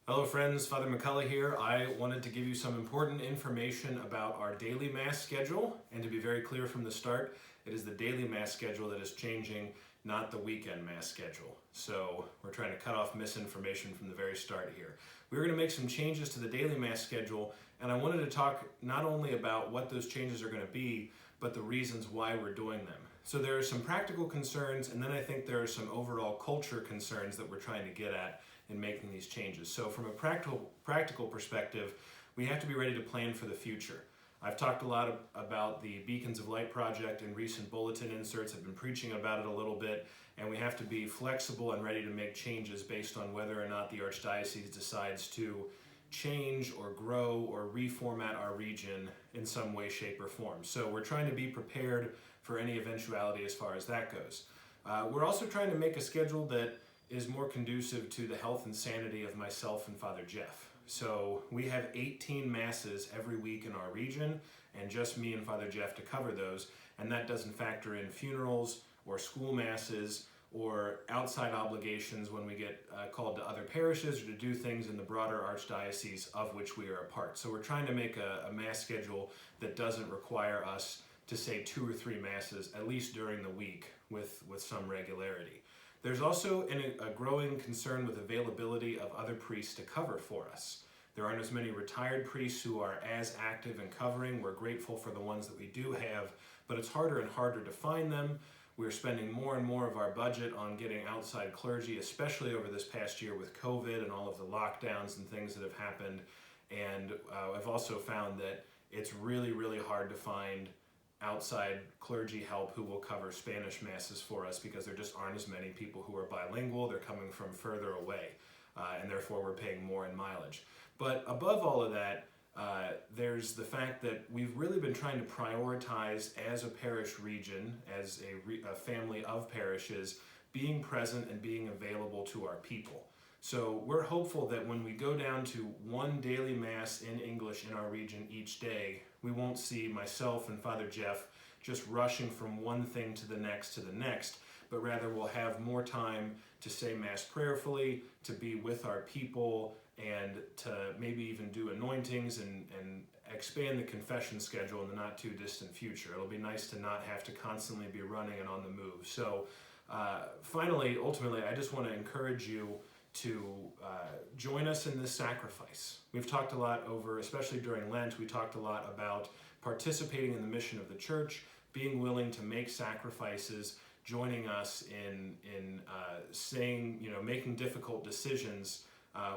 Hello friends, Father McCullough here. I wanted to give you some important information about our daily Mass schedule, and to be very clear from the start, it is the daily Mass schedule that is changing, not the weekend Mass schedule. So we're trying to cut off misinformation from the very start here. We're going to make some changes to the daily Mass schedule, and I wanted to talk not only about what those changes are going to be, but the reasons why we're doing them. So there are some practical concerns, and then I think there are some overall culture concerns that we're trying to get at in making these changes. So from a practical perspective, we have to be ready to plan for the future. I've talked a lot about the Beacons of Light project in recent bulletin inserts. I've been preaching about it a little bit, and we have to be flexible and ready to make changes based on whether or not the Archdiocese decides to change or grow or reformat our region in some way, shape, or form. So we're trying to be prepared for any eventuality as far as that goes. We're also trying to make a schedule that is more conducive to the health and sanity of myself and Father Jeff. So we have 18 masses every week in our region, and just me and Father Jeff to cover those, and that doesn't factor in funerals or school masses or outside obligations when we get called to other parishes or to do things in the broader Archdiocese of which we are a part. So we're trying to make a Mass schedule that doesn't require us to say 2 or 3 masses, at least during the week, with some regularity. There's also a growing concern with availability of other priests to cover for us. There aren't as many retired priests who are as active in covering. We're grateful for the ones that we do have, but it's harder and harder to find them. We're spending more and more of our budget on getting outside clergy, especially over this past year with COVID and all of the lockdowns and things that have happened. And I've also found that it's really, really hard to find outside clergy help who will cover Spanish masses for us because there just aren't as many people who are bilingual. They're coming from further away, and therefore we're paying more in mileage. But above all of that, there's the fact that we've really been trying to prioritize as a parish region, as a family of parishes, being present and being available to our people. So we're hopeful that when we go down to one daily Mass in English in our region each day, we won't see myself and Father Jeff just rushing from one thing to the next, but rather we'll have more time to say Mass prayerfully, to be with our people, and to maybe even do anointings and expand the confession schedule in the not too distant future. It'll be nice to not have to constantly be running and on the move. So finally, ultimately, I just want to encourage you to join us in this sacrifice. We've talked a lot especially during Lent, we talked a lot about participating in the mission of the Church, being willing to make sacrifices, joining us in making difficult decisions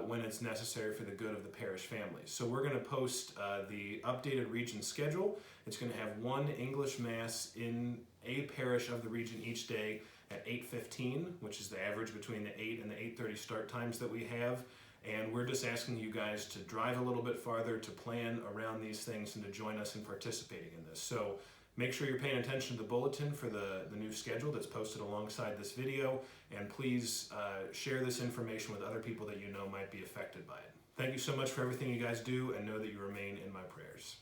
when it's necessary for the good of the parish family. So we're going to post the updated region schedule. It's going to have one English Mass in a parish of the region each day at 8:15, which is the average between the 8 and the 8:30 start times that we have. And we're just asking you guys to drive a little bit farther, to plan around these things, and to join us in participating in this. So make sure you're paying attention to the bulletin for the new schedule that's posted alongside this video, and please share this information with other people that you know might be affected by it. Thank you so much for everything you guys do, and know that you remain in my prayers.